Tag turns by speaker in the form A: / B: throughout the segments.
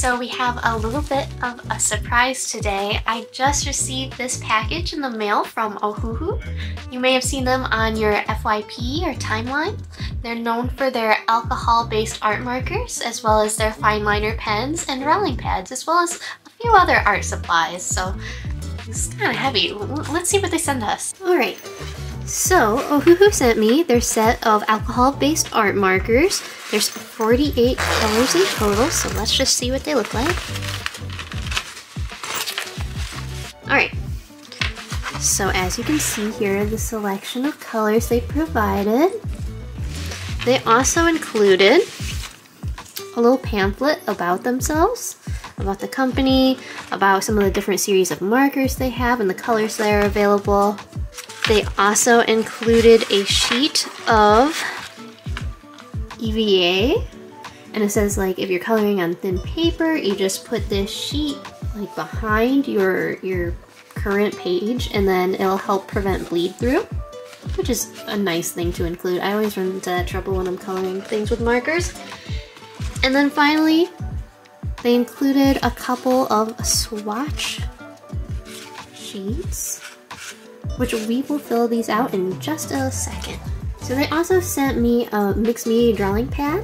A: So we have a little bit of a surprise today. I just received this package in the mail from Ohuhu. You may have seen them on your FYP or timeline. They're known for their alcohol-based art markers, as well as their Fineliner pens and rolling pads, as well as a few other art supplies. So it's kind of heavy. Let's see what they send us. Alright, so Ohuhu sent me their set of alcohol-based art markers. There's 48 colors in total, so let's just see what they look like. Alright, so as you can see here are the selection of colors they provided. They also included a little pamphlet about themselves, about the company, about some of the different series of markers they have and the colors that are available. They also included a sheet of EVA, and it says like if you're coloring on thin paper, you just put this sheet like behind your current page, and then it'll help prevent bleed through, which is a nice thing to include. I always run into that trouble when I'm coloring things with markers. And then finally, they included a couple of swatch sheets, which we will fill these out in just a second. So they also sent me a mixed media drawing pad,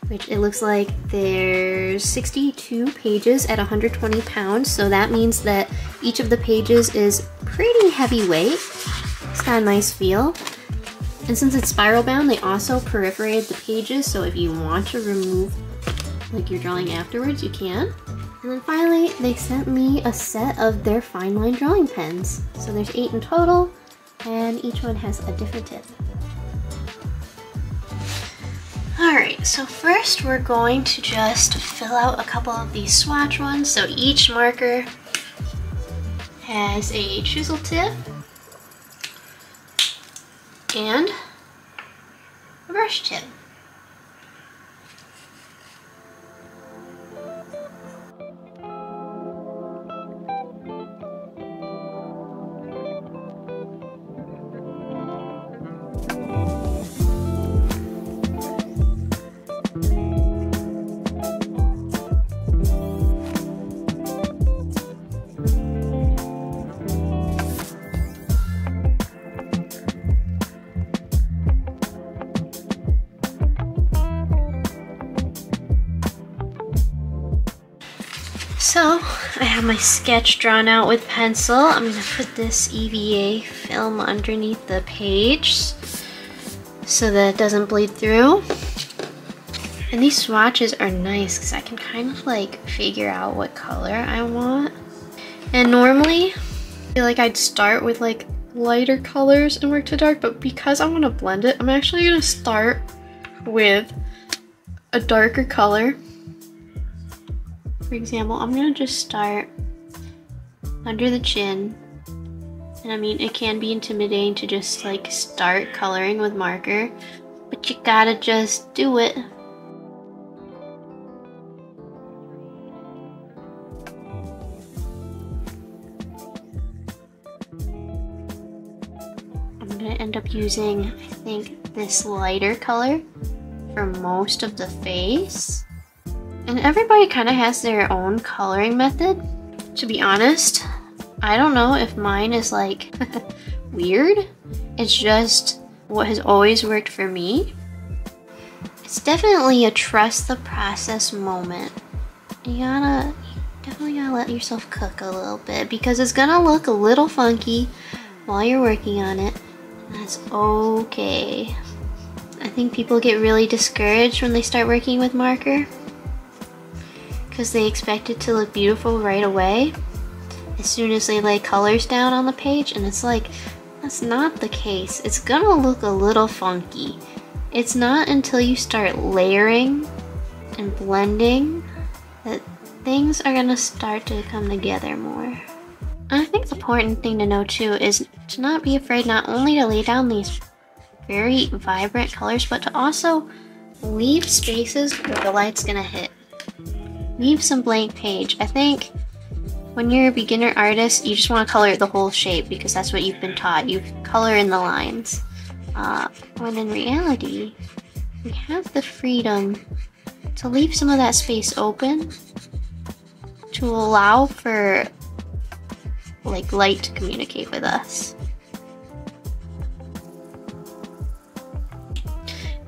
A: which it looks like there's 62 pages at 120 pounds, so that means that each of the pages is pretty heavyweight. It's got a nice feel. And since it's spiral bound, they also perforated the pages, so if you want to remove like your drawing afterwards, you can. And then finally, they sent me a set of their fine line drawing pens. So there's 8 in total, and each one has a different tip. Alright, so first we're going to just fill out a couple of these swatch ones. So each marker has a chisel tip and a brush tip. So I have my sketch drawn out with pencil. I'm gonna put this EVA film underneath the page so that it doesn't bleed through. And these swatches are nice because I can kind of like figure out what color I want. And normally I feel like I'd start with like lighter colors and work to dark, but because I want to blend it, I'm actually gonna start with a darker color. For example, I'm gonna just start under the chin. And I mean, it can be intimidating to just like start coloring with marker, but you gotta just do it. I'm gonna end up using, I think, this lighter color for most of the face. And everybody kind of has their own coloring method. To be honest, I don't know if mine is like weird. It's just what has always worked for me. It's definitely a trust the process moment. You definitely gotta let yourself cook a little bit because it's gonna look a little funky while you're working on it. That's okay. I think people get really discouraged when they start working with marker, because they expect it to look beautiful right away as soon as they lay colors down on the page, and it's like, that's not the case. It's gonna look a little funky. It's not until you start layering and blending that things are gonna start to come together more. And I think the important thing to know too is to not be afraid not only to lay down these very vibrant colors, but to also leave spaces where the light's gonna hit. Leave some blank page. I think when you're a beginner artist, you just want to color the whole shape because that's what you've been taught. You color in the lines. When in reality, we have the freedom to leave some of that space open to allow for like light to communicate with us.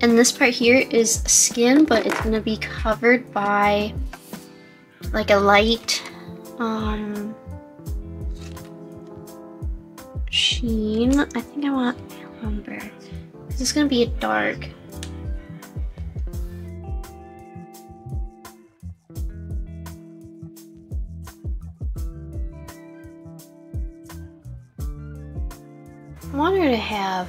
A: And this part here is skin, but it's gonna be covered by like a light sheen. I think I want amber because it's gonna be a dark. I want her to have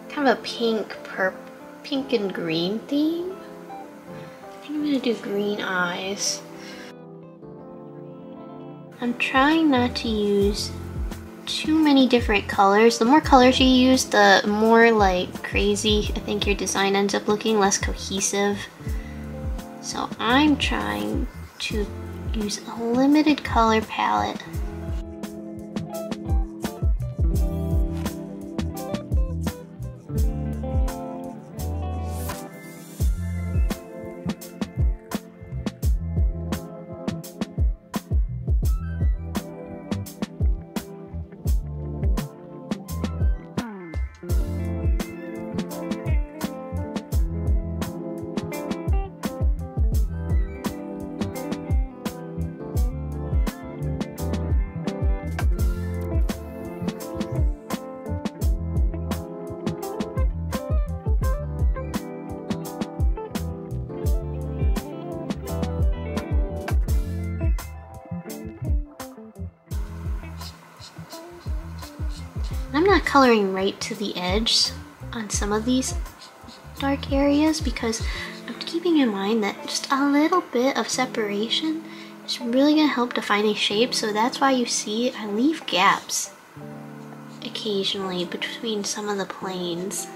A: kind of a pink and green theme. I think I'm gonna do green eyes. I'm trying not to use too many different colors. The more colors you use, the more like crazy I think your design ends up looking, less cohesive. So I'm trying to use a limited color palette. I'm not coloring right to the edge on some of these dark areas because I'm keeping in mind that just a little bit of separation is really going to help define a shape. So that's why you see I leave gaps occasionally between some of the planes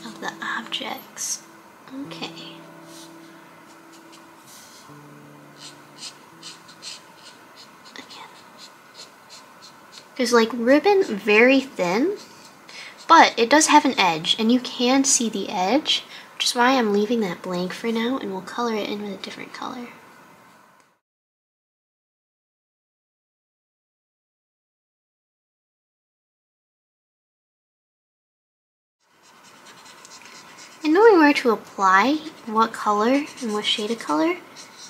A: of the objects. Okay. Because like ribbon, very thin, but it does have an edge and you can see the edge, which is why I'm leaving that blank for now and we'll color it in with a different color. And knowing where to apply what color and what shade of color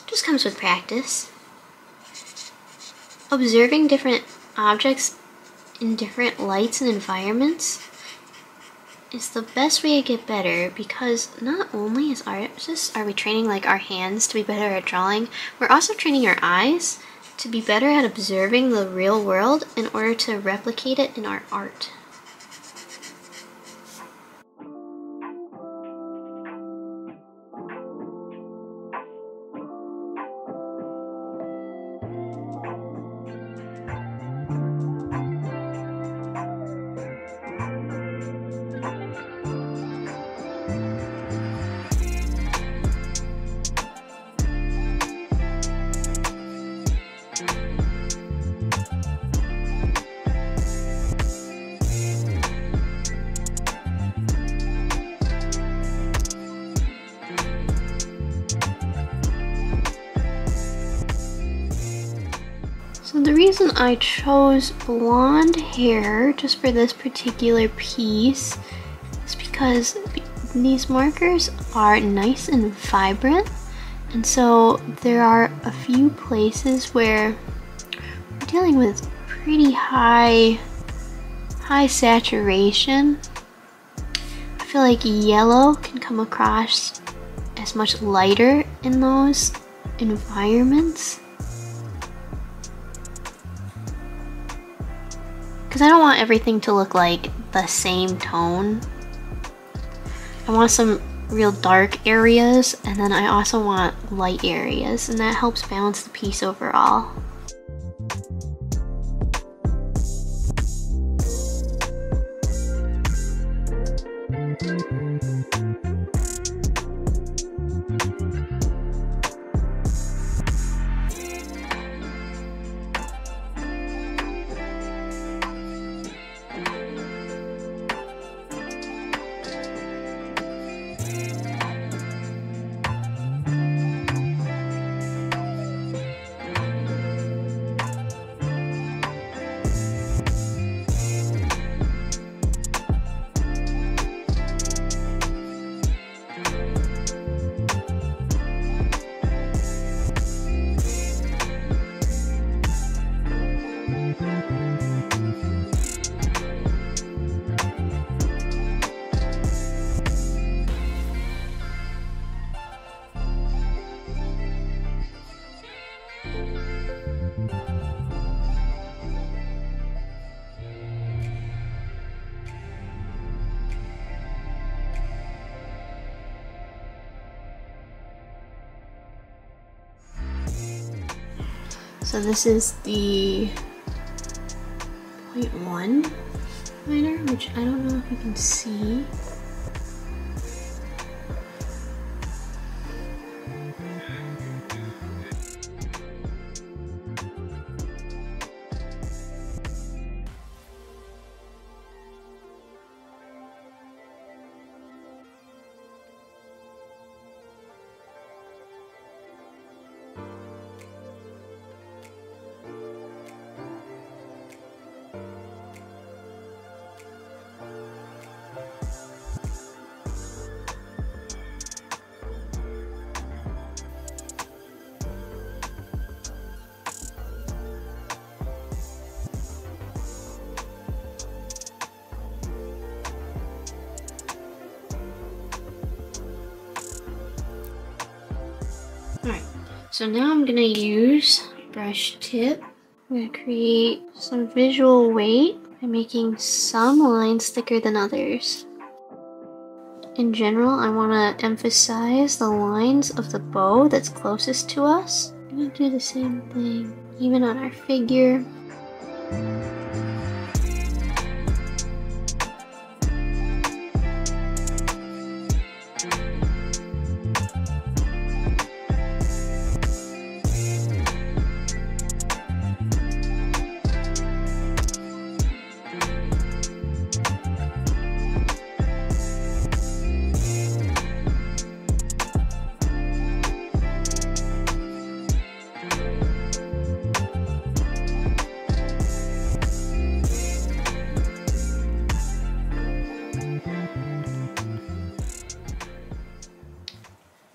A: just comes with practice. Observing different objects in different lights and environments is the best way to get better, because not only as artists are we training like our hands to be better at drawing, we're also training our eyes to be better at observing the real world in order to replicate it in our art. So the reason I chose blonde hair just for this particular piece is because these markers are nice and vibrant, and so there are a few places where we're dealing with pretty high saturation. I feel like yellow can come across as much lighter in those environments. Because I don't want everything to look like the same tone. I want some real dark areas, and then I also want light areas, and that helps balance the piece overall. So this is the 0.1 liner, which I don't know if you can see. Alright, so now I'm gonna use brush tip. I'm gonna create some visual weight by making some lines thicker than others. In general, I want to emphasize the lines of the bow that's closest to us. I'm gonna do the same thing, even on our figure.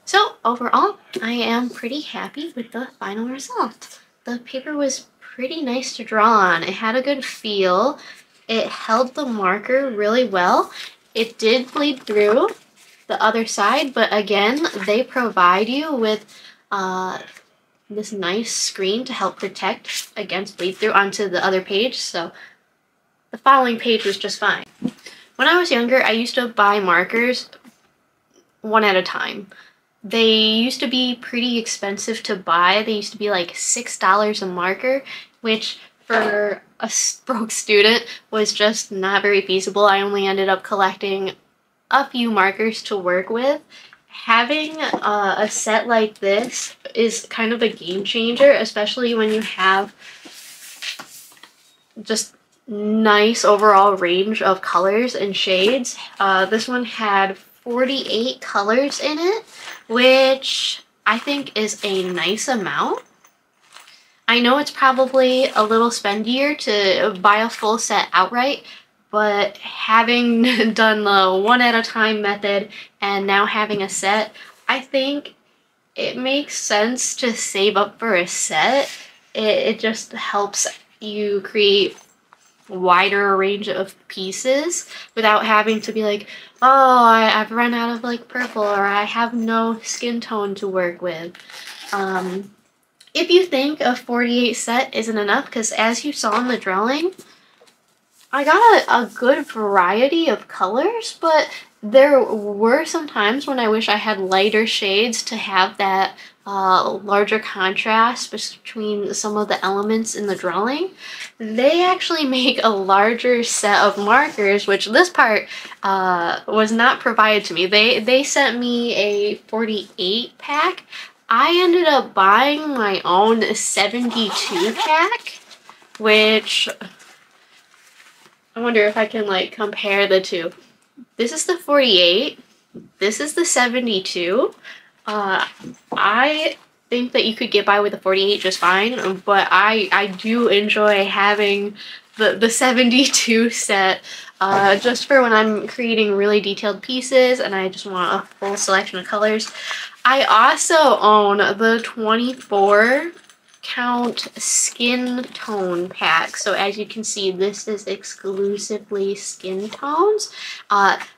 A: So overall, I am pretty happy with the final result. The paper was pretty nice to draw on. It had a good feel. It held the marker really well. It did bleed through the other side, but again, they provide you with this nice screen to help protect against bleed through onto the other page, so the following page was just fine. When I was younger, I used to buy markers one at a time. They used to be pretty expensive to buy. They used to be like $6 a marker, which for a broke student was just not very feasible. I only ended up collecting a few markers to work with. Having a set like this is kind of a game changer, especially when you have just nice overall range of colors and shades. This one had 48 colors in it, which I think is a nice amount. I know it's probably a little spendier to buy a full set outright, but having done the one at a time method and now having a set, I think it makes sense to save up for a set. It just helps you create wider range of pieces without having to be like, oh, I've run out of like purple, or I have no skin tone to work with. If you think a 48 set isn't enough, because as you saw in the drawing, I got a good variety of colors, but there were some times when I wish I had lighter shades to have that larger contrast between some of the elements in the drawing. They actually make a larger set of markers, which this part was not provided to me. They sent me a 48 pack. I ended up buying my own 72 pack, which I wonder if I can like compare the two. This is the 48, this is the 72. I think that you could get by with the 48 just fine, but I do enjoy having the 72 set just for when I'm creating really detailed pieces and I just want a full selection of colors. I also own the 24 count skin tone pack. So as you can see, this is exclusively skin tones.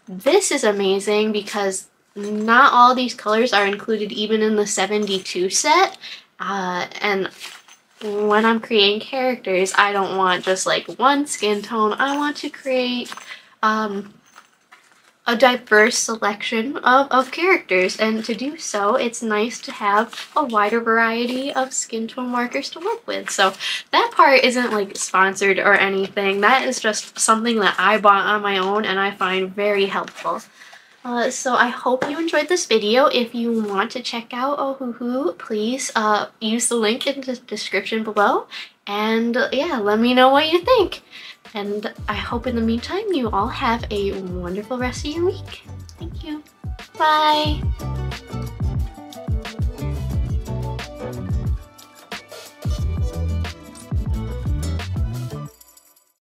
A: This is amazing because not all these colors are included even in the 72 set. And when I'm creating characters, I don't want just like one skin tone. I want to create a diverse selection of characters, and to do so it's nice to have a wider variety of skin tone markers to work with. So that part isn't like sponsored or anything, that is just something that I bought on my own and I find very helpful. So I hope you enjoyed this video. If you want to check out Ohuhu, please use the link in the description below, and yeah, let me know what you think. And I hope in the meantime you all have a wonderful rest of your week. Thank you. Bye!